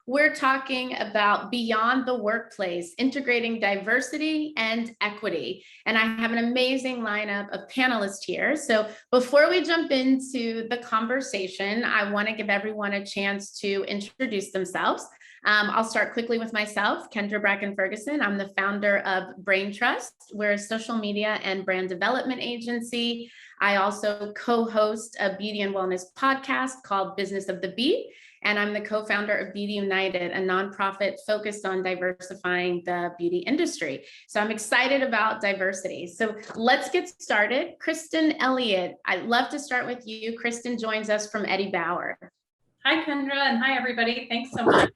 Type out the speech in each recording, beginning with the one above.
we're talking about beyond the workplace, integrating diversity and equity. And I have an amazing lineup of panelists here. So before we jump into the conversation, I want to give everyone a chance to introduce themselves. I'll start quickly with myself, Kendra Bracken-Ferguson. I'm the founder of Brain Trust. We're a social media and brand development agency. I also co-host a beauty and wellness podcast called Business of the Bee. And I'm the co-founder of Beauty United, a nonprofit focused on diversifying the beauty industry. So I'm excited about diversity. So let's get started. Kristen Elliott, I'd love to start with you. Kristen joins us from Eddie Bauer. Hi, Kendra, and hi, everybody. Thanks so much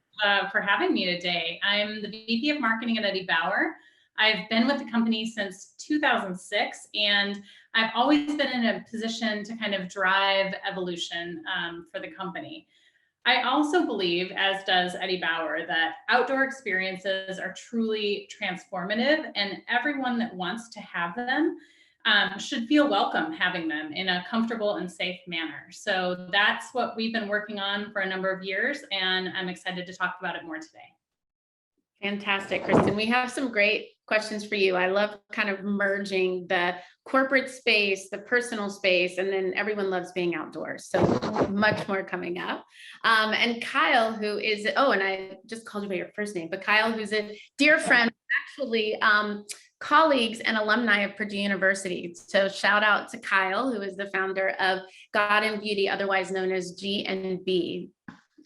for having me today. I'm the VP of Marketing at Eddie Bauer. I've been with the company since 2006, and I've always been in a position to kind of drive evolution for the company. I also believe, as does Eddie Bauer, that outdoor experiences are truly transformative, and everyone that wants to have them should feel welcome having them in a comfortable and safe manner. So that's what we've been working on for a number of years, and I'm excited to talk about it more today. Fantastic, Kristen. We have some great questions for you. I love kind of merging the corporate space, the personal space, and then everyone loves being outdoors. So much more coming up. And Kyle, who is, oh, and I just called you by your first name, but Kyle, who's a dear friend, actually colleagues and alumni of Purdue University. So shout out to Kyle, who is the founder of God and Beauty, otherwise known as G&B.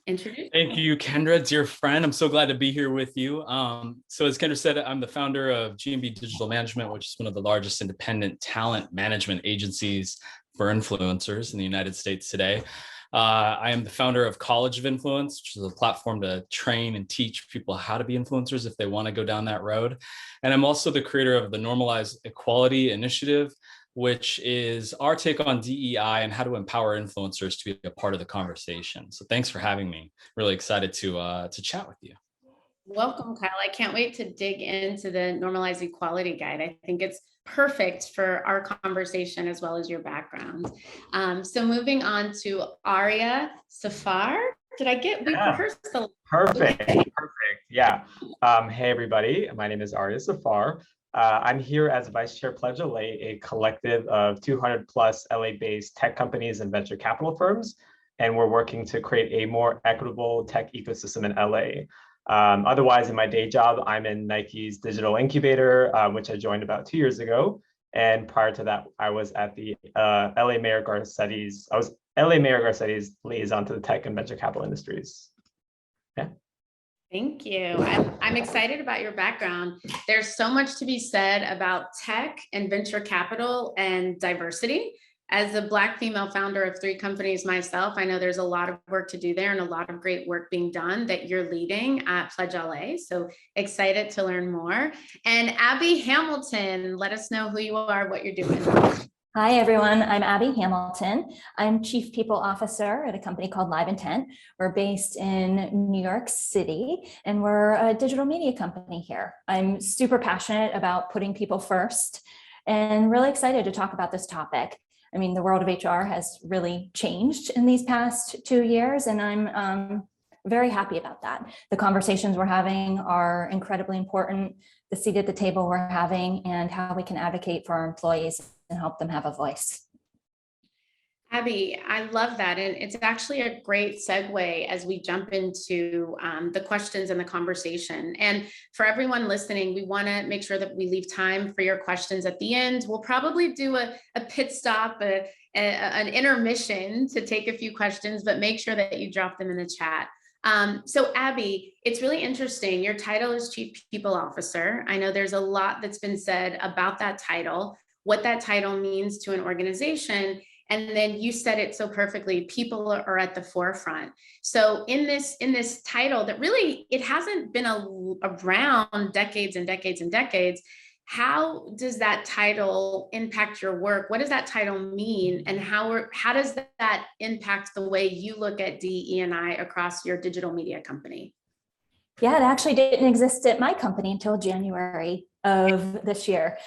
Thank you, Kendra, dear friend. I'm so glad to be here with you. So as Kendra said, I'm the founder of G&B Digital Management, which is one of the largest independent talent management agencies for influencers in the United States today. I am the founder of College of Influence, which is a platform to train and teach people how to be influencers if they want to go down that road. And I'm also the creator of the Normalized Equality Initiative, which is our take on DEI and how to empower influencers to be a part of the conversation. So thanks for having me. Really excited to chat with you. Welcome, Kyle. I can't wait to dig into the Normalized Equality Guide. I think it's perfect for our conversation as well as your background. So moving on to Aria Safar. Did I get, we rehearsed a Perfect, perfect, yeah. Hey everybody, my name is Aria Safar. I'm here as Vice Chair PledgeLA, a collective of 200 plus LA-based tech companies and venture capital firms, and we're working to create a more equitable tech ecosystem in LA. Otherwise, in my day job, I'm in Nike's digital incubator, which I joined about 2 years ago. And prior to that, I was at the LA Mayor Garcetti's liaison to the tech and venture capital industries. Yeah. Thank you. I'm excited about your background. There's so much to be said about tech and venture capital and diversity. As a Black female founder of 3 companies myself, I know there's a lot of work to do there and a lot of great work being done that you're leading at PledgeLA. So excited to learn more. And Abby Hamilton, let us know who you are, what you're doing. Hi, everyone. I'm Abby Hamilton. I'm Chief People Officer at a company called LiveIntent. We're based in New York City, and we're a digital media company here. I'm super passionate about putting people first and really excited to talk about this topic. I mean, the world of HR has really changed in these past 2 years, and I'm very happy about that. The conversations we're having are incredibly important, the seat at the table we're having, and how we can advocate for our employees and help them have a voice. Abby, I love that. And it's actually a great segue as we jump into the questions and the conversation. And for everyone listening, we want to make sure that we leave time for your questions at the end. We'll probably do a pit stop, an intermission to take a few questions, but make sure that you drop them in the chat. So Abby, it's really interesting. Your title is Chief People Officer. I know there's a lot that's been said about that title, what that title means to an organization. And then you said it so perfectly, people are at the forefront. So in this title that really, it hasn't been around decades and decades and decades, how does that title impact your work? What does that title mean? And how does that impact the way you look at DE&I across your digital media company? Yeah, it actually didn't exist at my company until January of this year.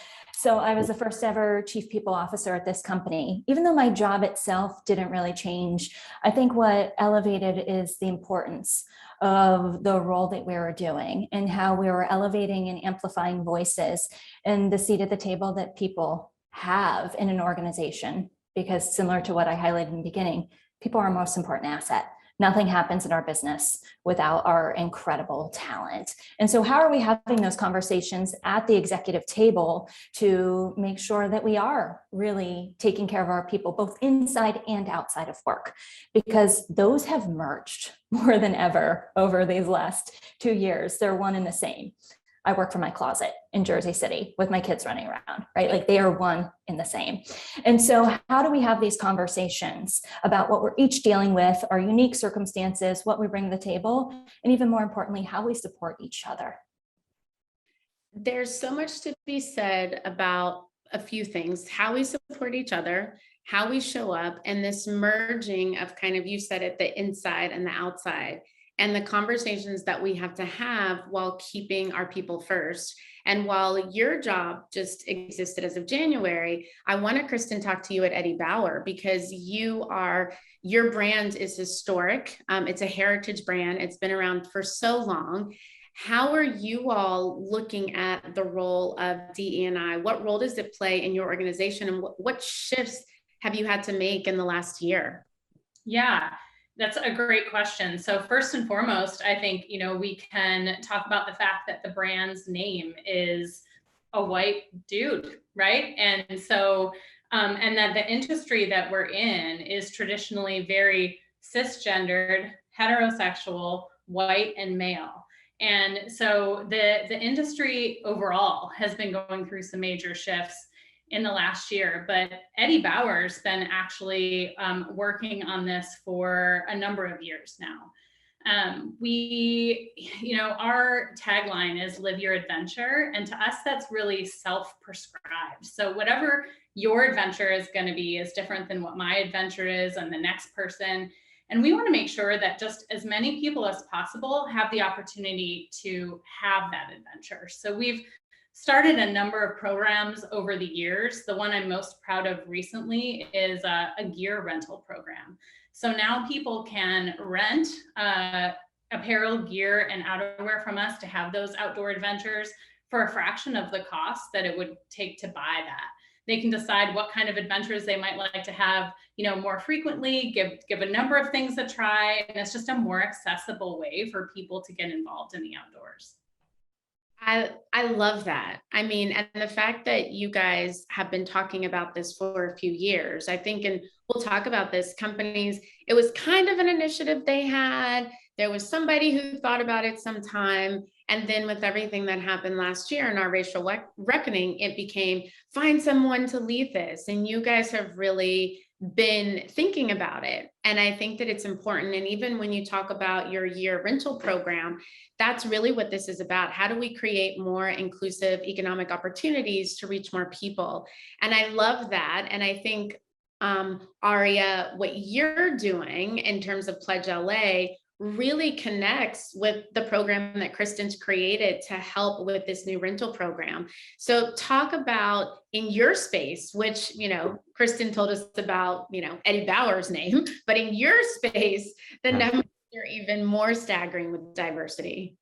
So I was the first ever chief people officer at this company. Even though my job itself didn't really change, I think what elevated is the importance of the role that we were doing and how we were elevating and amplifying voices and the seat at the table that people have in an organization. Because similar to what I highlighted in the beginning, people are our most important asset. Nothing happens in our business without our incredible talent. And so how are we having those conversations at the executive table to make sure that we are really taking care of our people, both inside and outside of work? Because those have merged more than ever over these last 2 years. They're one and the same. I work from my closet in Jersey City with my kids running around, right? Like they are one and the same. And so how do we have these conversations about what we're each dealing with, our unique circumstances, what we bring to the table, and even more importantly, how we support each other? There's so much to be said about a few things: how we support each other, how we show up, and this merging of kind of, you said it, the inside and the outside, and the conversations that we have to have while keeping our people first. And while your job just existed as of January, I want to, Kristen, talk to you at Eddie Bauer, because your brand is historic. It's a heritage brand. It's been around for so long. How are you all looking at the role of DE&I? What role does it play in your organization, and what shifts have you had to make in the last year? Yeah, that's a great question. So first and foremost, I think, we can talk about the fact that the brand's name is a white dude, right? And so, and that the industry that we're in is traditionally very cisgendered, heterosexual, white, and male. And so the industry overall has been going through some major shifts in the last year, but Eddie Bauer's been actually working on this for a number of years now. Our tagline is "Live Your Adventure," and to us, that's really self-prescribed. So whatever your adventure is going to be is different than what my adventure is and the next person. And we want to make sure that just as many people as possible have the opportunity to have that adventure. So we've started a number of programs over the years. The one I'm most proud of recently is a gear rental program. So now people can rent apparel, gear, and outerwear from us to have those outdoor adventures for a fraction of the cost that it would take to buy that. They can decide what kind of adventures they might like to have, more frequently, give a number of things a try, and it's just a more accessible way for people to get involved in the outdoors. I love that. I mean, and the fact that you guys have been talking about this for a few years, I think, and we'll talk about this, companies, it was kind of an initiative they had. There was somebody who thought about it sometime. And then with everything that happened last year in our racial reckoning, it became, find someone to lead this. And you guys have really been thinking about it. And I think that it's important. And even when you talk about your year rental program, that's really what this is about. How do we create more inclusive economic opportunities to reach more people? And I love that. And I think, Aria, what you're doing in terms of PledgeLA really connects with the program that Kristen's created to help with this new rental program. So talk about, in your space, which, Kristen told us about, Eddie Bauer's name, but in your space, the numbers are even more staggering with diversity.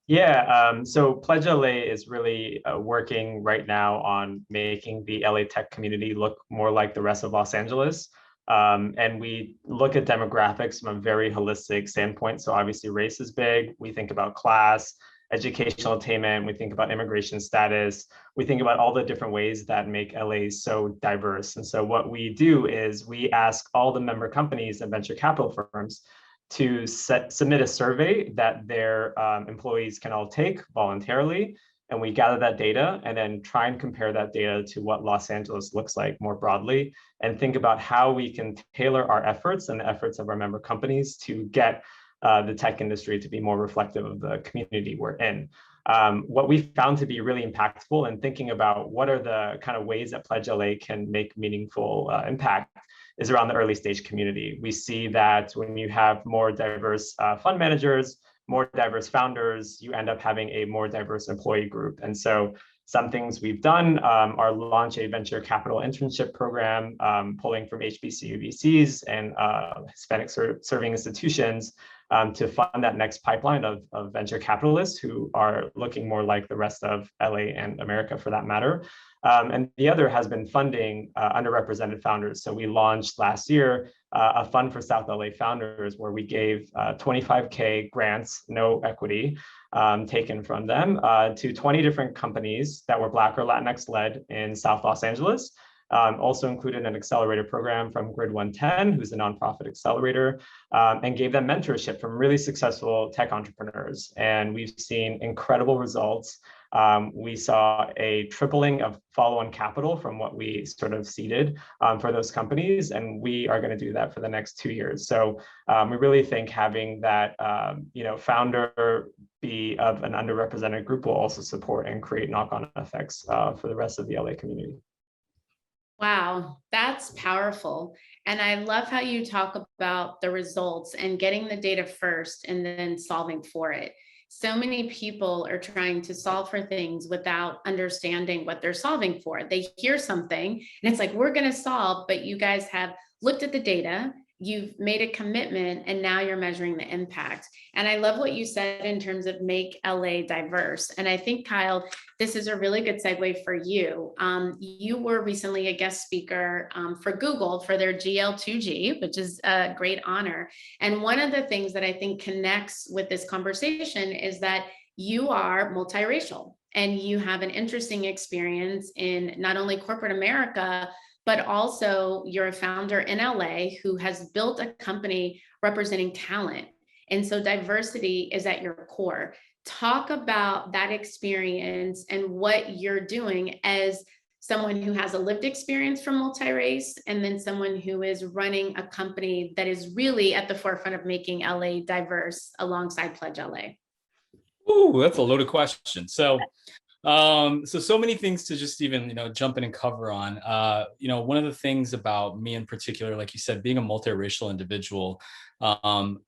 Yeah, so PledgeLA is really working right now on making the LA tech community look more like the rest of Los Angeles. And we look at demographics from a very holistic standpoint. So obviously race is big. We think about class, educational attainment. We think about immigration status. We think about all the different ways that make LA so diverse. And so what we do is we ask all the member companies and venture capital firms to submit a survey that their employees can all take voluntarily. And we gather that data and then try and compare that data to what Los Angeles looks like more broadly, and think about how we can tailor our efforts and the efforts of our member companies to get the tech industry to be more reflective of the community we're in. What we found to be really impactful in thinking about what are the kind of ways that PledgeLA can make meaningful impact is around the early stage community. We see that when you have more diverse fund managers, more diverse founders, you end up having a more diverse employee group. And so Some things we've done are launch a venture capital internship program, pulling from HBCU VCs and Hispanic serving institutions to fund that next pipeline of venture capitalists who are looking more like the rest of LA and America for that matter. And the other has been funding underrepresented founders. So we launched last year a fund for South LA founders where we gave 25K grants, no equity, taken from them to 20 different companies that were Black or Latinx led in South Los Angeles. Also included an accelerator program from Grid 110, who's a nonprofit accelerator, and gave them mentorship from really successful tech entrepreneurs. And we've seen incredible results. We saw a tripling of follow-on capital from what we sort of seeded for those companies, and we are going to do that for the next 2 years. So we really think having that founder be of an underrepresented group will also support and create knock-on effects for the rest of the LA community. Wow, that's powerful. And I love how you talk about the results and getting the data first and then solving for it. So many people are trying to solve for things without understanding what they're solving for. They hear something and it's like, we're going to solve, but you guys have looked at the data, you've made a commitment, and now you're measuring the impact. And I love what you said in terms of make LA diverse. And I think, Kyle, this is a really good segue for you. You were recently a guest speaker for Google for their GL2G, which is a great honor. And one of the things that I think connects with this conversation is that you are multiracial and you have an interesting experience in not only corporate America, but also you're a founder in LA who has built a company representing talent. And so diversity is at your core. Talk about that experience and what you're doing as someone who has a lived experience from multi-race, and then someone who is running a company that is really at the forefront of making LA diverse alongside PledgeLA. Ooh, that's a loaded question. So many things to just even, jump in and cover on. One of the things about me in particular, like you said, being a multiracial individual,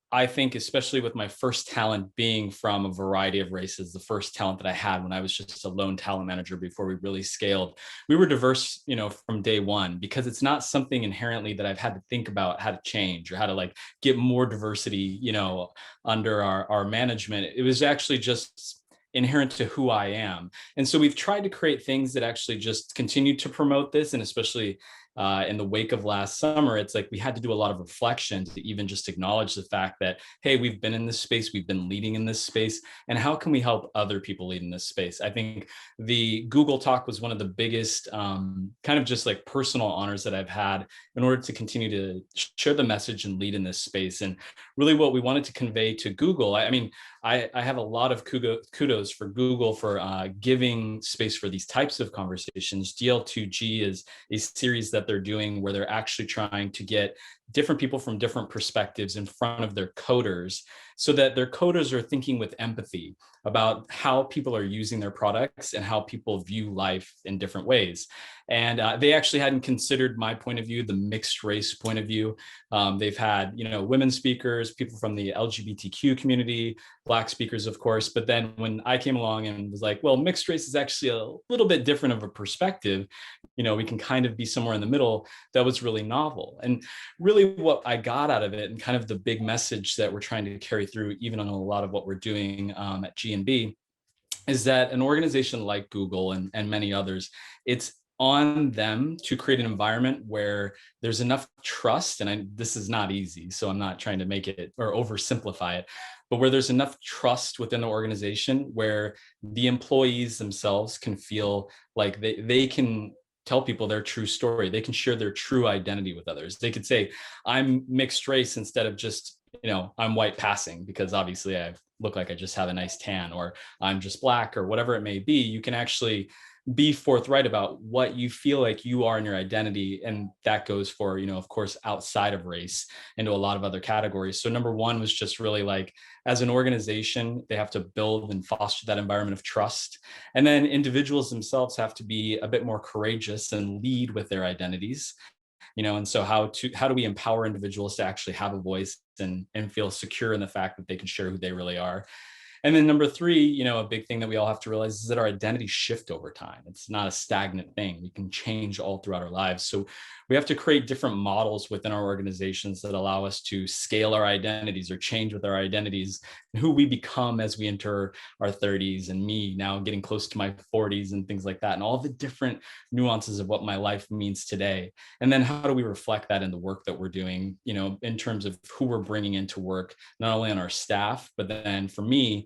I think, especially with my first talent being from a variety of races, the first talent that I had when I was just a lone talent manager before we really scaled, we were diverse, from day one, because it's not something inherently that I've had to think about how to change or how to get more diversity, under our management. It was actually just inherent to who I am. And so we've tried to create things that actually just continue to promote this. And especially in the wake of last summer, it's like we had to do a lot of reflection to even just acknowledge the fact that, hey, we've been in this space, we've been leading in this space, and how can we help other people lead in this space? I think the Google talk was one of the biggest kind of just personal honors that I've had in order to continue to share the message and lead in this space. And really what we wanted to convey to Google, I have a lot of kudos for Google for giving space for these types of conversations. GL2G is a series that they're doing where they're actually trying to get different people from different perspectives in front of their coders so that their coders are thinking with empathy about how people are using their products and how people view life in different ways. And they actually hadn't considered my point of view, the mixed race point of view. They've had, women speakers, people from the LGBTQ community, Black speakers, of course. But then when I came along and was like, well, mixed race is actually a little bit different of a perspective, we can kind of be somewhere in the middle, that was really novel. And really what I got out of it, and kind of the big message that we're trying to carry through, even on a lot of what we're doing at G&B, is that an organization like Google and many others, it's on them to create an environment where there's enough trust, and this is not easy, so I'm not trying to make it or oversimplify it, but where there's enough trust within the organization where the employees themselves can feel like they can tell people their true story. They can share their true identity with others. They could say, I'm mixed race, instead of just, I'm white passing, because obviously I look like I just have a nice tan, or I'm just Black, or whatever it may be. You can actually be forthright about what you feel like you are in your identity. And that goes for, of course, outside of race into a lot of other categories. So number one was just really as an organization, they have to build and foster that environment of trust. And then individuals themselves have to be a bit more courageous and lead with their identities. And so how do we empower individuals to actually have a voice and feel secure in the fact that they can share who they really are? And then number three, you know, a big thing that we all have to realize is that our identities shift over time. It's not a stagnant thing. We can change all throughout our lives. So we have to create different models within our organizations that allow us to scale our identities or change with our identities and who we become as we enter our 30s, and me now getting close to my 40s and things like that, and all the different nuances of what my life means today. And then how do we reflect that in the work that we're doing, you know, in terms of who we're bringing into work, not only on our staff, but then for me,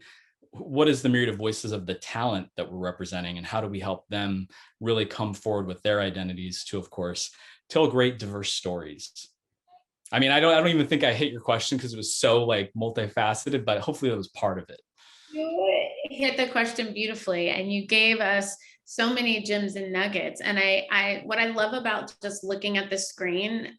what is the myriad of voices of the talent that we're representing, and how do we help them really come forward with their identities to, of course, tell great diverse stories. I mean, I don't even think I hit your question because it was so like multifaceted, but hopefully that was part of it. You hit the question beautifully, and you gave us so many gems and nuggets. And what I love about just looking at the screen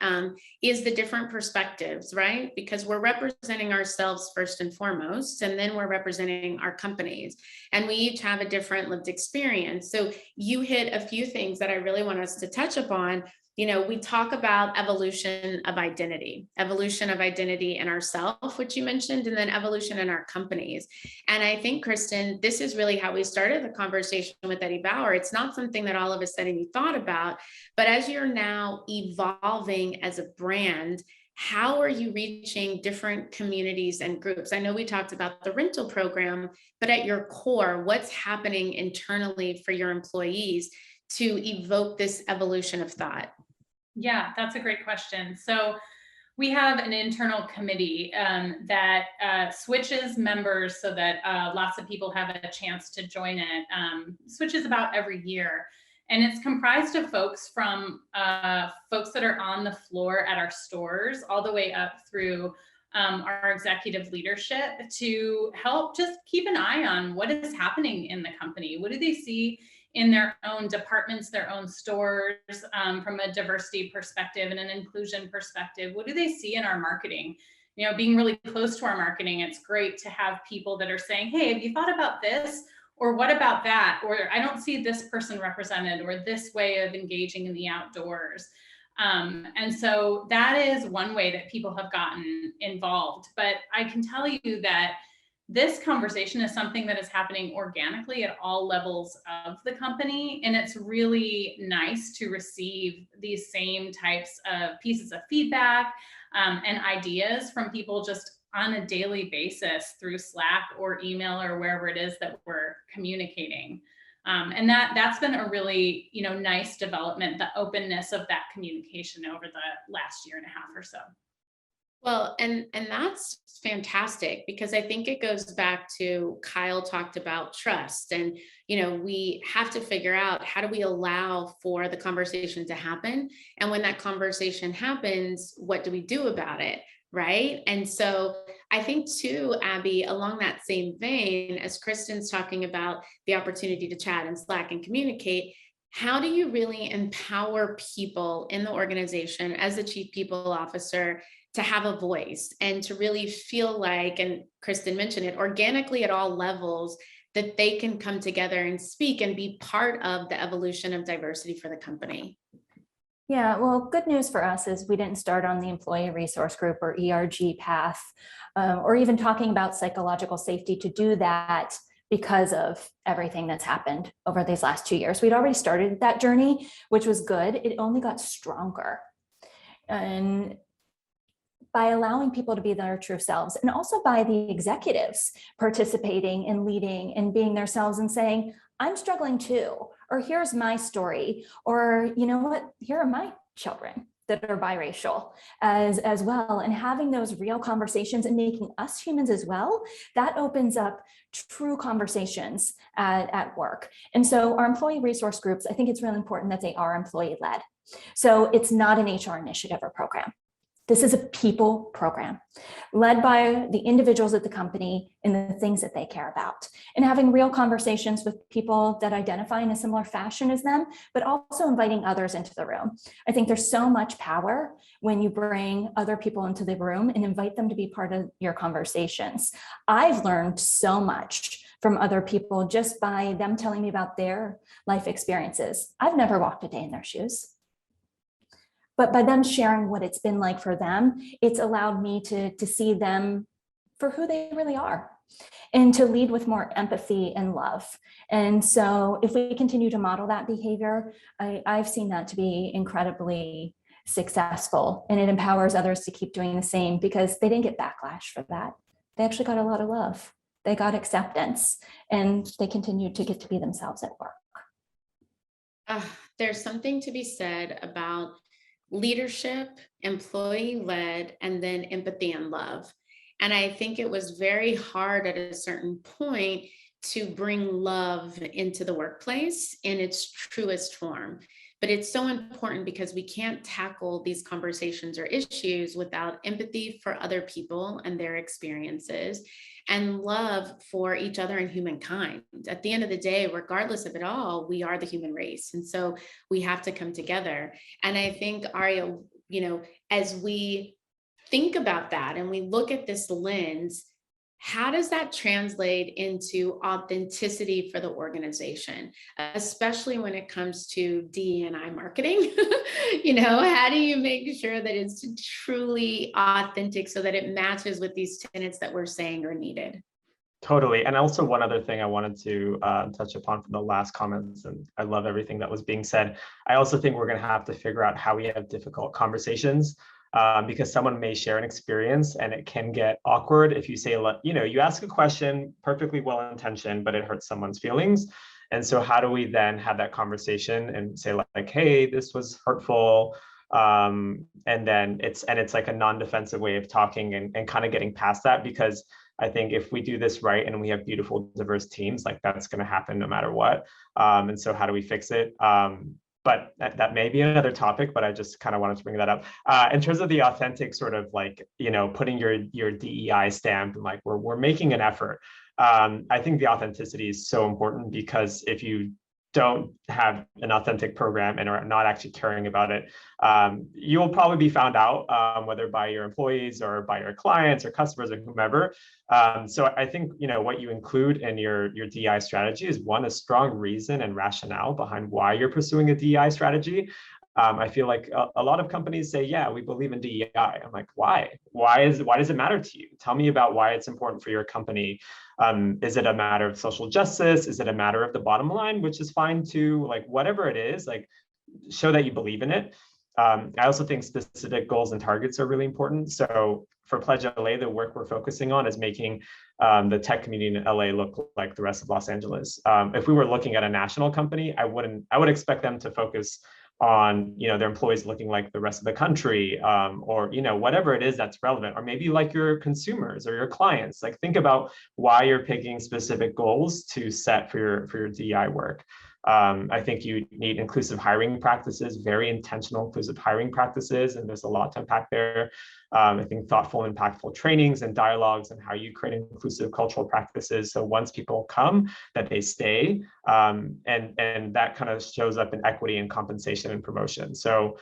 is the different perspectives, right? Because we're representing ourselves first and foremost, and then we're representing our companies, and we each have a different lived experience. So you hit a few things that I really want us to touch upon. You know, we talk about evolution of identity in ourselves, which you mentioned, and then evolution in our companies. And I think, Kristen, this is really how we started the conversation with Eddie Bauer. It's not something that all of a sudden you thought about, but as you're now evolving as a brand, how are you reaching different communities and groups? I know we talked about the rental program, but at your core, what's happening internally for your employees to evoke this evolution of thought? Yeah, that's a great question. So we have an internal committee that switches members so that lots of people have a chance to join it, switches about every year. And it's comprised of folks from folks that are on the floor at our stores, all the way up through our executive leadership, to help just keep an eye on what is happening in the company. What do they see in their own departments, their own stores, from a diversity perspective and an inclusion perspective? What do they see in our marketing? You know, being really close to our marketing, it's great to have people that are saying, hey, have you thought about this? Or what about that? Or I don't see this person represented, or this way of engaging in the outdoors. And so that is one way that people have gotten involved. But I can tell you that this conversation is something that is happening organically at all levels of the company. And it's really nice to receive these same types of pieces of feedback and ideas from people just on a daily basis through Slack or email or wherever it is that we're communicating. And that's been a really, you know, nice development, the openness of that communication over the last year and a half or so. Well, and that's fantastic, because I think it goes back to Kyle talked about trust, and, you know, we have to figure out, how do we allow for the conversation to happen? And when that conversation happens, what do we do about it? Right. And so I think too, Abby, along that same vein, as Kristen's talking about the opportunity to chat and Slack and communicate, how do you really empower people in the organization as the chief people officer to have a voice and to really feel like, and Kristen mentioned it, organically at all levels, that they can come together and speak and be part of the evolution of diversity for the company? Yeah, well, good news for us is we didn't start on the employee resource group or ERG path, or even talking about psychological safety to do that because of everything that's happened over these last 2 years. We'd already started that journey, which was good. It only got stronger. And by allowing people to be their true selves, and also by the executives participating and leading and being themselves and saying, I'm struggling too, or here's my story, or you know what, here are my children that are biracial as well, and having those real conversations and making us humans as well, that opens up true conversations at work. And so our employee resource groups, I think it's really important that they are employee led. So it's not an HR initiative or program. This is a people program led by the individuals at the company and the things that they care about, and having real conversations with people that identify in a similar fashion as them, but also inviting others into the room. I think there's so much power when you bring other people into the room and invite them to be part of your conversations. I've learned so much from other people just by them telling me about their life experiences. I've never walked a day in their shoes. But by them sharing what it's been like for them, it's allowed me to see them for who they really are. and to lead with more empathy and love. And so if we continue to model that behavior, I've seen that to be incredibly successful, and it empowers others to keep doing the same because they didn't get backlash for that. They actually got a lot of love. They got acceptance, and they continue to get to be themselves at work. There's something to be said about leadership, employee-led, and then empathy and love. And I think it was very hard at a certain point to bring love into the workplace in its truest form. But it's so important because we can't tackle these conversations or issues without empathy for other people and their experiences, and love for each other and humankind. At the end of the day, regardless of it all, we are the human race. And so we have to come together. And I think, Aria, as we think about that and we look at this lens, how does that translate into authenticity for the organization, especially when it comes to DE&I marketing? How do you make sure that it's truly authentic so that it matches with these tenets that we're saying are needed? Totally. And also one other thing I wanted to touch upon from the last comments, and I love everything that was being said. I also think we're going to have to figure out how we have difficult conversations. Because someone may share an experience and it can get awkward if you say, you ask a question perfectly well-intentioned, but it hurts someone's feelings. And so how do we then have that conversation and say like, hey, this was hurtful. And then it's like a non-defensive way of talking and kind of getting past that, because I think if we do this right and we have beautiful, diverse teams, like that's going to happen no matter what. And so how do we fix it? But that may be another topic, but I just kind of wanted to bring that up. In terms of the authentic sort of like, putting your DEI stamp and like we're making an effort. I think the authenticity is so important, because if you don't have an authentic program and are not actually caring about it, you'll probably be found out, whether by your employees or by your clients or customers or whomever. So I think, what you include in your DEI strategy is one, a strong reason and rationale behind why you're pursuing a DEI strategy. I feel like a lot of companies say, yeah, we believe in DEI. I'm like, why? Why does it matter to you? Tell me about why it's important for your company. Is it a matter of social justice? Is it a matter of the bottom line, which is fine too? Like whatever it is, like show that you believe in it. I also think specific goals and targets are really important. So for PledgeLA, the work we're focusing on is making the tech community in LA look like the rest of Los Angeles. If we were looking at a national company, I would expect them to focus on their employees looking like the rest of the country, or whatever it is that's relevant, or maybe like your consumers or your clients. Like think about why you're picking specific goals to set for your DEI work. I think you need inclusive hiring practices, very intentional inclusive hiring practices, and there's a lot to unpack there. I think thoughtful, impactful trainings and dialogues and how you create inclusive cultural practices. So once people come, that they stay, and that kind of shows up in equity and compensation and promotion. So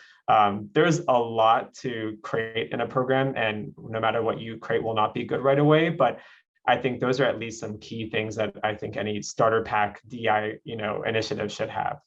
there's a lot to create in a program, and no matter what you create will not be good right away. But I think those are at least some key things that I think any starter pack DI, initiative should have.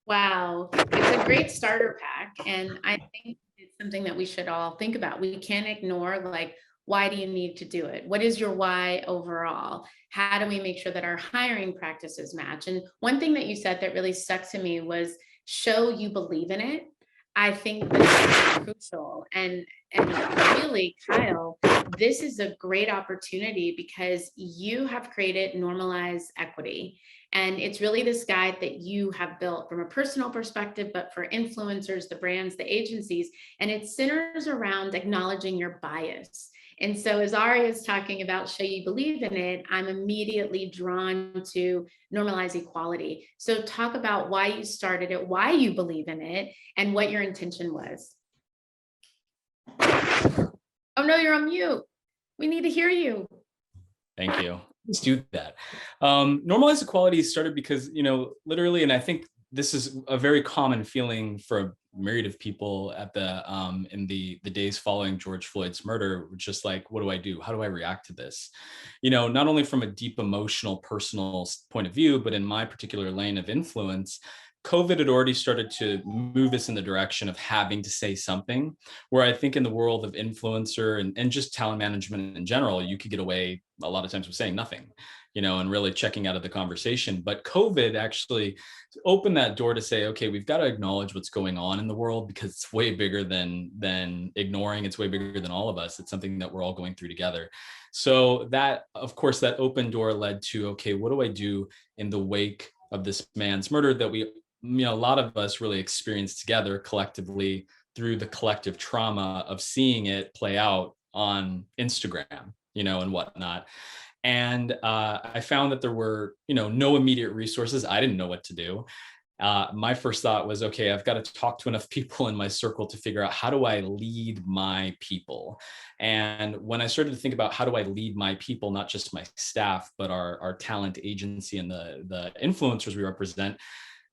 Wow, it's a great starter pack. And I think it's something that we should all think about. We can't ignore, like, why do you need to do it? What is your why overall? How do we make sure that our hiring practices match? And one thing that you said that really stuck to me was show you believe in it. I think that's crucial. And really, Kyle, this is a great opportunity because you have created normalized equity. And it's really this guide that you have built from a personal perspective, but for influencers, the brands, the agencies, and it centers around acknowledging your bias. And so as Aria is talking about show you believe in it, I'm immediately drawn to normalize equality. So talk about why you started it, why you believe in it, and what your intention was. Oh no, you're on mute. We need to hear you. Thank you. Let's do that. Normalized equality started because, literally, and I think this is a very common feeling for a myriad of people at in the days following George Floyd's murder, just like, what do I do? How do I react to this? Not only from a deep emotional, personal point of view, but in my particular lane of influence, COVID had already started to move us in the direction of having to say something, where I think in the world of influencer and just talent management in general, you could get away a lot of times with saying nothing, and really checking out of the conversation. But COVID actually opened that door to say, okay, we've got to acknowledge what's going on in the world, because it's way bigger than ignoring. It's way bigger than all of us. It's something that we're all going through together. So that, of course, that open door led to, okay, what do I do in the wake of this man's murder that we, a lot of us really experienced together collectively through the collective trauma of seeing it play out on Instagram, and whatnot. And I found that there were, no immediate resources. I didn't know what to do. My first thought was, okay, I've got to talk to enough people in my circle to figure out, how do I lead my people? And when I started to think about how do I lead my people, not just my staff, but our talent agency and the influencers we represent,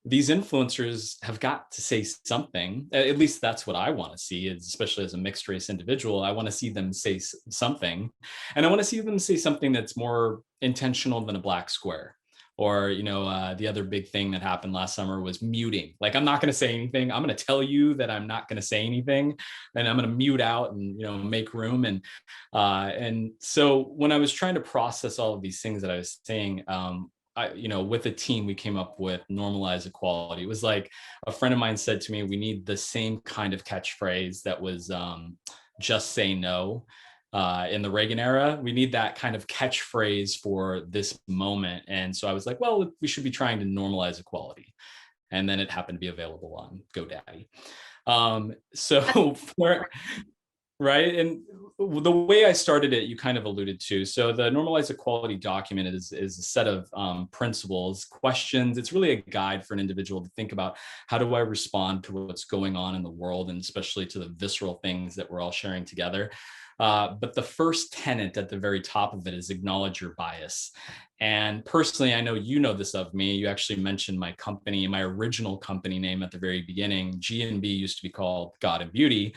these influencers have got to say something. At least that's what I want to see, especially as a mixed race individual. I want to see them say something, and I want to see them say something that's more intentional than a black square. Or, the other big thing that happened last summer was muting. Like, I'm not going to say anything. I'm going to tell you that I'm not going to say anything, and I'm going to mute out and, make room. And so when I was trying to process all of these things that I was saying, with a team, we came up with normalize equality. It was like a friend of mine said to me, we need the same kind of catchphrase that was just say no. In the Reagan era, we need that kind of catchphrase for this moment. And so I was like, well, we should be trying to normalize equality. And then it happened to be available on GoDaddy. Right. And the way I started it, you kind of alluded to. So the normalized equality document is a set of principles, questions. It's really a guide for an individual to think about, how do I respond to what's going on in the world, and especially to the visceral things that we're all sharing together. But the first tenet at the very top of it is acknowledge your bias. And personally, I know you know this of me. You actually mentioned my company, my original company name at the very beginning. G&B used to be called God and Beauty.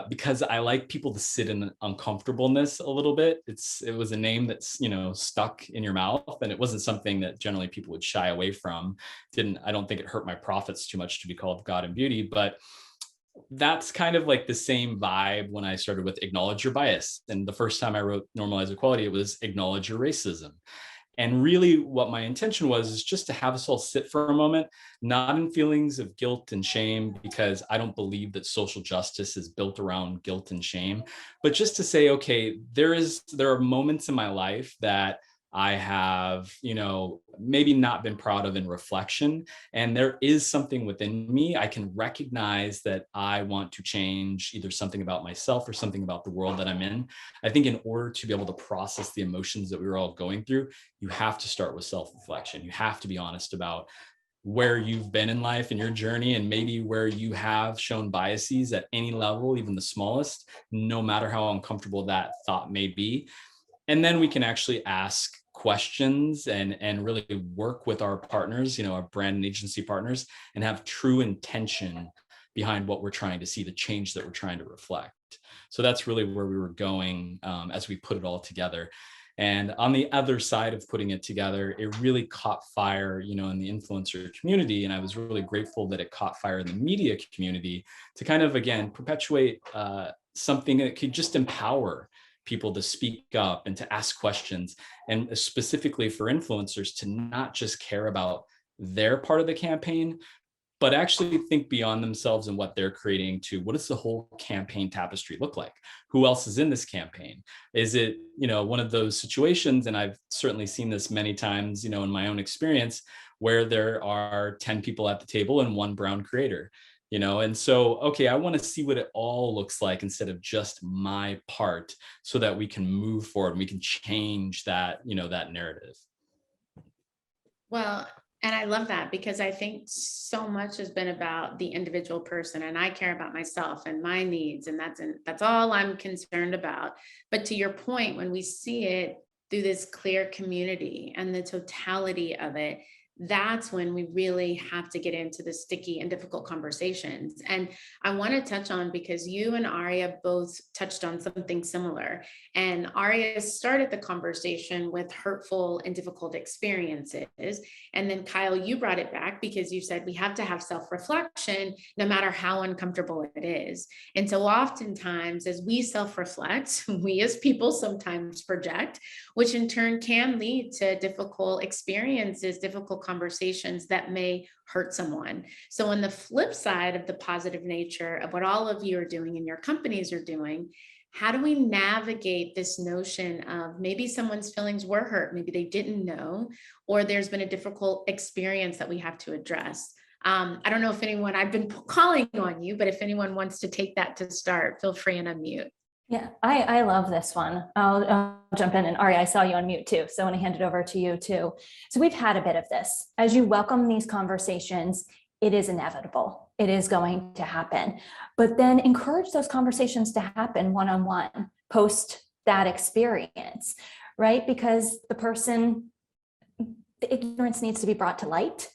Because I like people to sit in uncomfortableness a little bit. It was a name that's, stuck in your mouth, and it wasn't something that generally people would shy away from. I don't think it hurt my profits too much to be called God and Beauty, but that's kind of like the same vibe when I started with acknowledge your bias. And the first time I wrote normalize equality, it was acknowledge your racism. And really what my intention was is just to have us all sit for a moment, not in feelings of guilt and shame, because I don't believe that social justice is built around guilt and shame, but just to say, okay, there are moments in my life that I have, maybe not been proud of in reflection. And there is something within me. I can recognize that I want to change either something about myself or something about the world that I'm in. I think in order to be able to process the emotions that we were all going through, you have to start with self-reflection. You have to be honest about where you've been in life and your journey, and maybe where you have shown biases at any level, even the smallest, no matter how uncomfortable that thought may be. And then we can actually ask questions and really work with our partners, our brand and agency partners, and have true intention behind what we're trying to see, the change that we're trying to reflect. So that's really where we were going as we put it all together. And on the other side of putting it together, it really caught fire, in the influencer community. And I was really grateful that it caught fire in the media community to kind of, again, perpetuate something that could just empower people to speak up and to ask questions, and specifically for influencers to not just care about their part of the campaign, but actually think beyond themselves and what they're creating to what does the whole campaign tapestry look like? Who else is in this campaign? Is it, one of those situations, and I've certainly seen this many times, in my own experience, where there are 10 people at the table and one brown creator. And so, okay, I want to see what it all looks like instead of just my part, so that we can move forward and we can change that, that narrative. Well, and I love that, because I think so much has been about the individual person, and I care about myself and my needs, and that's all I'm concerned about. But to your point, when we see it through this clear community and the totality of it, that's when we really have to get into the sticky and difficult conversations. And I want to touch on, because you and Aria both touched on something similar. And Aria started the conversation with hurtful and difficult experiences. And then Kyle, you brought it back because you said we have to have self-reflection no matter how uncomfortable it is. And so oftentimes as we self-reflect, we as people sometimes project, which in turn can lead to difficult experiences, difficult conversations that may hurt someone. So on the flip side of the positive nature of what all of you are doing and your companies are doing, how do we navigate this notion of maybe someone's feelings were hurt, maybe they didn't know, or there's been a difficult experience that we have to address? I don't know if anyone, I've been calling on you, but if anyone wants to take that to start, feel free and unmute. Yeah, I love this one. I'll jump in, and Aria, I saw you on mute too, so I want to hand it over to you too. So we've had a bit of this. As you welcome these conversations, it is inevitable. It is going to happen. But then encourage those conversations to happen one-on-one post that experience, right? Because the ignorance needs to be brought to light.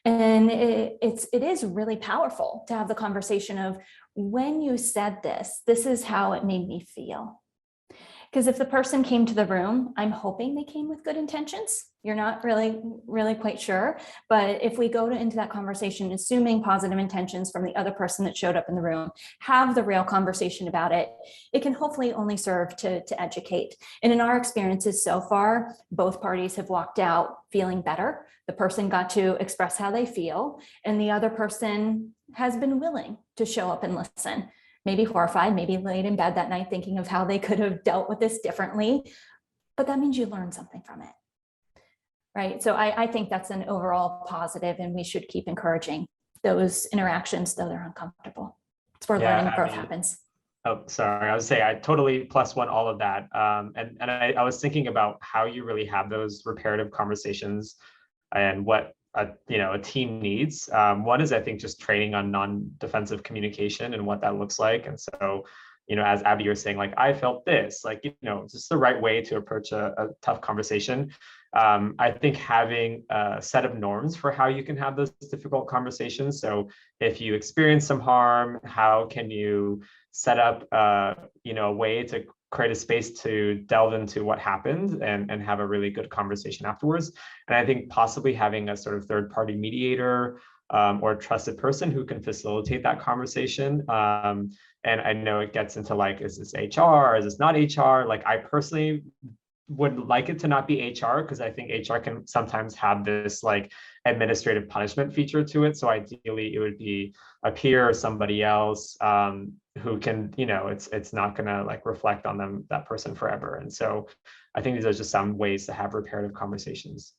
And it is really powerful to have the conversation of, when you said this, this is how it made me feel. Because if the person came to the room, I'm hoping they came with good intentions. You're not really quite sure. But if we go into that conversation, assuming positive intentions from the other person that showed up in the room, have the real conversation about it, it can hopefully only serve to educate. And in our experiences so far, both parties have walked out feeling better. The person got to express how they feel, and the other person has been willing to show up and listen. Maybe horrified, maybe laid in bed that night thinking of how they could have dealt with this differently, but that means you learned something from it, right? So I think that's an overall positive, and we should keep encouraging those interactions, though they're uncomfortable. It's where learning and growth happens. Oh, sorry. I was saying I totally +1 all of that. And I was thinking about how you really have those reparative conversations and what a team needs. One is, I think, just training on non-defensive communication and what that looks like. And so, as Abby, you're saying, like, I felt this, like, just the right way to approach a tough conversation. I think having a set of norms for how you can have those difficult conversations. So if you experience some harm, how can you set up a way to create a space to delve into what happened and have a really good conversation afterwards. And I think possibly having a sort of third-party mediator or a trusted person who can facilitate that conversation. And I know it gets into, like, is this HR? Is this not HR? Like, I personally would like it to not be HR, because I think HR can sometimes have this, like, administrative punishment feature to it. So ideally it would be a peer or somebody else who can, it's not gonna, like, reflect on that person forever. And so I think these are just some ways to have reparative conversations.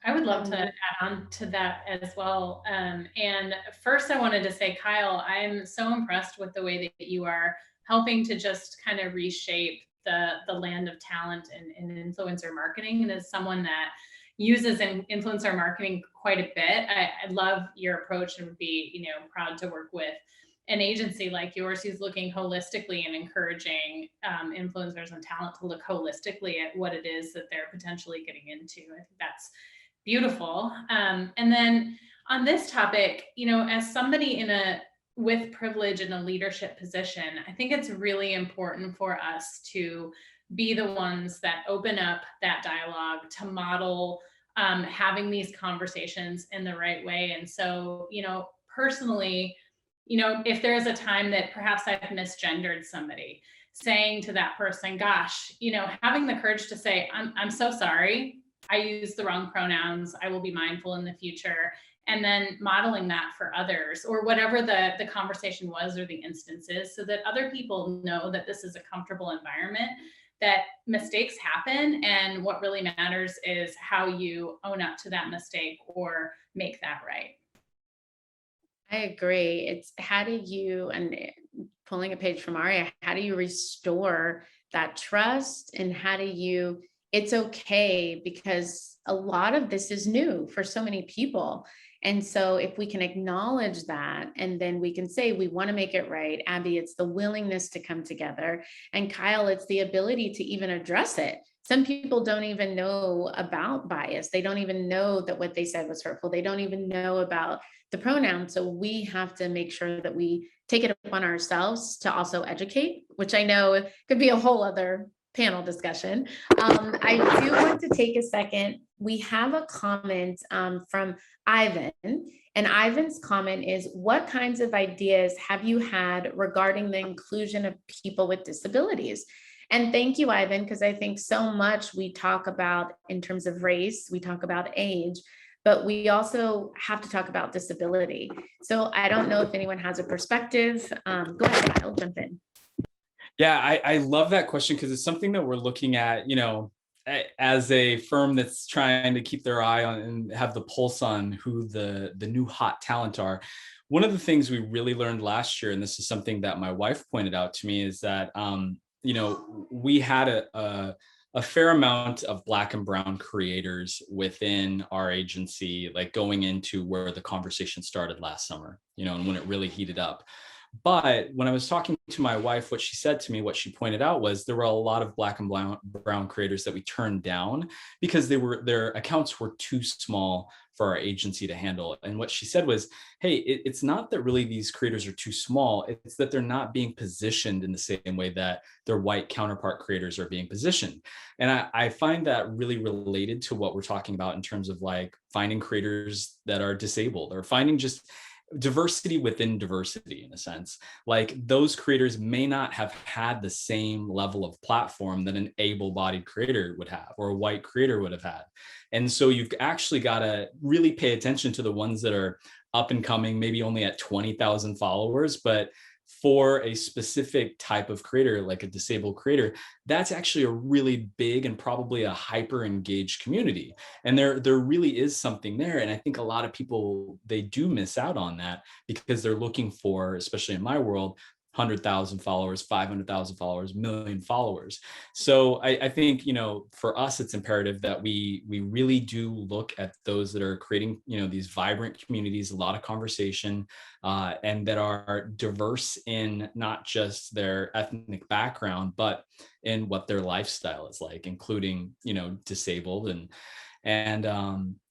I would love to add on to that as well. And first I wanted to say, Kyle, I'm so impressed with the way that you are helping to just kind of reshape the land of talent and influencer marketing. And as someone that uses influencer marketing quite a bit, I love your approach and would be, proud to work with an agency like yours who's looking holistically and encouraging influencers and talent to look holistically at what it is that they're potentially getting into. I think that's beautiful. And then on this topic, as somebody with privilege in a leadership position, I think it's really important for us to be the ones that open up that dialogue, to model having these conversations in the right way. And so, personally, if there's a time that perhaps I've misgendered somebody, saying to that person, gosh, having the courage to say, I'm so sorry, I used the wrong pronouns, I will be mindful in the future. And then modeling that for others, or whatever the conversation was or the instances, so that other people know that this is a comfortable environment, that mistakes happen. And what really matters is how you own up to that mistake or make that right. I agree. It's how do you, and pulling a page from Aria, how do you restore that trust, and how do you, it's okay, because a lot of this is new for so many people. And so if we can acknowledge that, and then we can say, we want to make it right. Abby, it's the willingness to come together. And Kyle, it's the ability to even address it. Some people don't even know about bias. They don't even know that what they said was hurtful. They don't even know about the pronoun. So we have to make sure that we take it upon ourselves to also educate, which I know could be a whole other panel discussion. I do want to take a second. We have a comment from Ivan, and Ivan's comment is, what kinds of ideas have you had regarding the inclusion of people with disabilities? And thank you, Ivan, because I think so much we talk about in terms of race, we talk about age, but we also have to talk about disability. So I don't know if anyone has a perspective. Go ahead, Kyle, jump in. Yeah, I love that question because it's something that we're looking at, as a firm that's trying to keep their eye on and have the pulse on who the new hot talent are. One of the things we really learned last year, and this is something that my wife pointed out to me, is that we had a fair amount of Black and Brown creators within our agency, like going into where the conversation started last summer, and when it really heated up. But when I was talking to my wife, what she said to me, what she pointed out was there were a lot of Black and Brown creators that we turned down because their accounts were too small for our agency to handle. And what she said was, hey, it's not that really these creators are too small, it's that they're not being positioned in the same way that their white counterpart creators are being positioned. And I find that really related to what we're talking about in terms of like finding creators that are disabled or finding just diversity within diversity, in a sense. Like those creators may not have had the same level of platform that an able-bodied creator would have or a white creator would have had. And so you've actually got to really pay attention to the ones that are up and coming, maybe only at 20,000 followers, but for a specific type of creator, like a disabled creator, that's actually a really big and probably a hyper engaged community. And there really is something there. And I think a lot of people, they do miss out on that because they're looking for, especially in my world, 100,000 followers, 500,000 followers, 1 million followers. So I think, for us, it's imperative that we really do look at those that are creating, these vibrant communities, a lot of conversation, and that are diverse in not just their ethnic background, but in what their lifestyle is like, including, disabled and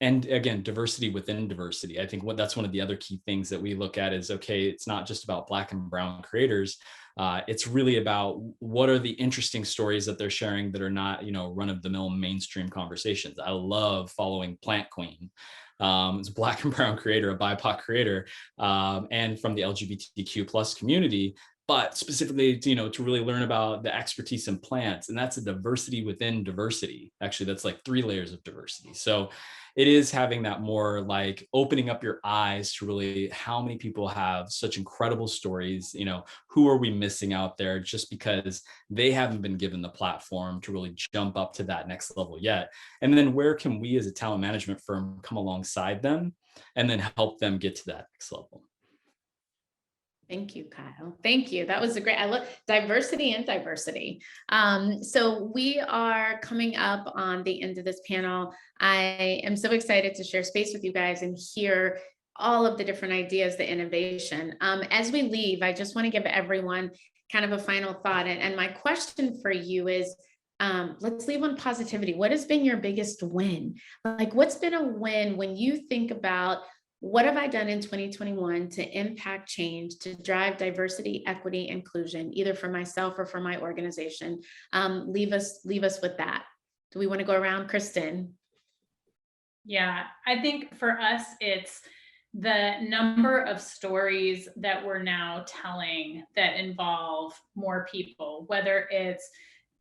again, diversity within diversity. I think that's one of the other key things that we look at is, okay, it's not just about Black and Brown creators. It's really about what are the interesting stories that they're sharing that are not, run-of-the-mill mainstream conversations. I love following Plant Queen. It's a Black and Brown creator, a BIPOC creator, and from the LGBTQ plus community, but specifically, to really learn about the expertise in plants. And that's a diversity within diversity. Actually, that's like 3 layers of diversity. So it is having that more like opening up your eyes to really how many people have such incredible stories, who are we missing out there just because they haven't been given the platform to really jump up to that next level yet. And then where can we as a talent management firm come alongside them and then help them get to that next level? Thank you, Kyle. Thank you. That was a great, I love diversity and diversity. So we are coming up on the end of this panel. I am so excited to share space with you guys and hear all of the different ideas, the innovation. As we leave, I just want to give everyone kind of a final thought. And my question for you is, let's leave on positivity. What has been your biggest win? Like, what's been a win when you think about what have I done in 2021 to impact change, to drive diversity, equity, inclusion, either for myself or for my organization? Leave us with that. Do we want to go around, Kristen? Yeah, I think for us, it's the number of stories that we're now telling that involve more people, whether it's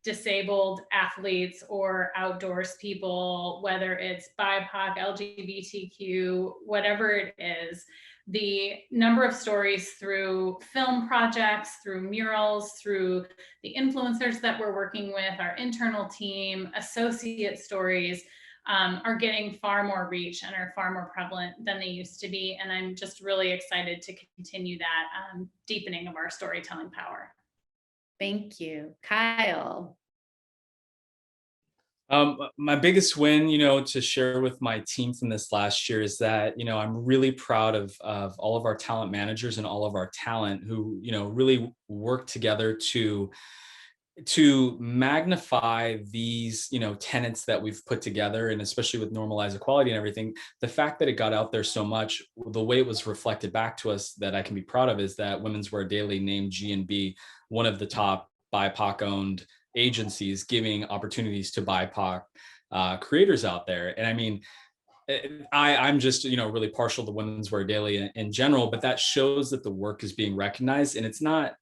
disabled athletes or outdoors people, whether it's BIPOC, LGBTQ, whatever it is, the number of stories through film projects, through murals, through the influencers that we're working with, our internal team, associate stories, are getting far more reach and are far more prevalent than they used to be. And I'm just really excited to continue that deepening of our storytelling power. Thank you. Kyle. My biggest win, to share with my team from this last year is that, I'm really proud of all of our talent managers and all of our talent who, really work together to to magnify these, tenets that we've put together, and especially with normalized equality and everything, the fact that it got out there so much, the way it was reflected back to us that I can be proud of is that Women's Wear Daily named G&B one of the top BIPOC owned agencies, giving opportunities to BIPOC creators out there. And I mean, I'm just, really partial to Women's Wear Daily in general, but that shows that the work is being recognized. And it's not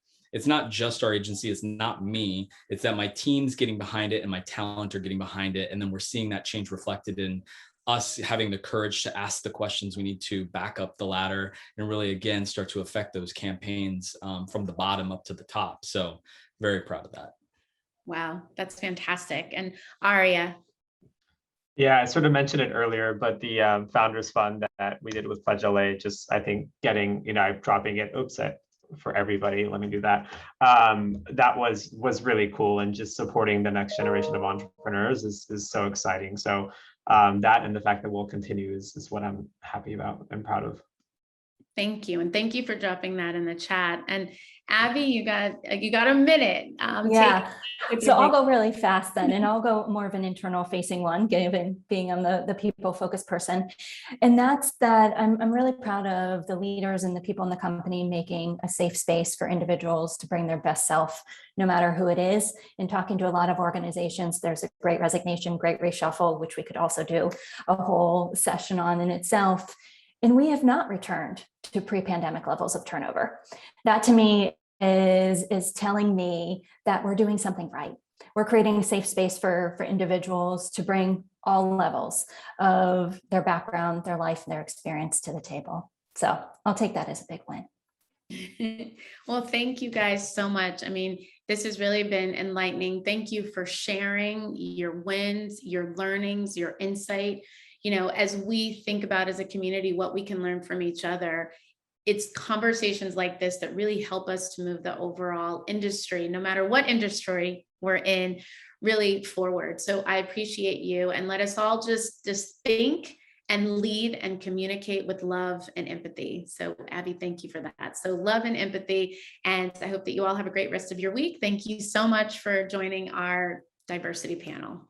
just our agency, it's not me, it's that my team's getting behind it and my talent are getting behind it. And then we're seeing that change reflected in us having the courage to ask the questions we need to back up the ladder and really, again, start to affect those campaigns from the bottom up to the top. So very proud of that. Wow, that's fantastic. And Aria. Yeah, I sort of mentioned it earlier, but the Founders Fund that we did with PledgeLA, just I think getting, dropping it, for everybody, let me do that. That was really cool, and just supporting the next generation of entrepreneurs is so exciting. So that, and the fact that we'll continue is what I'm happy about and proud of. Thank you. And thank you for dropping that in the chat. And Abby, you got a minute. Yeah. So I'll go really fast then, and I'll go more of an internal facing one, given being I'm the people focused person. And that's that I'm really proud of the leaders and the people in the company making a safe space for individuals to bring their best self, no matter who it is. In talking to a lot of organizations, there's a great resignation, great reshuffle, which we could also do a whole session on in itself. And we have not returned to pre-pandemic levels of turnover. That to me is telling me that we're doing something right. We're creating a safe space for individuals to bring all levels of their background, their life, and their experience to the table. So I'll take that as a big win. Well, thank you guys so much. I mean, this has really been enlightening. Thank you for sharing your wins, your learnings, your insight. As we think about as a community, what we can learn from each other, it's conversations like this that really help us to move the overall industry, no matter what industry we're in, really forward. So I appreciate you, and let us all just think and lead and communicate with love and empathy. So Abby, thank you for that. So love and empathy. And I hope that you all have a great rest of your week. Thank you so much for joining our diversity panel.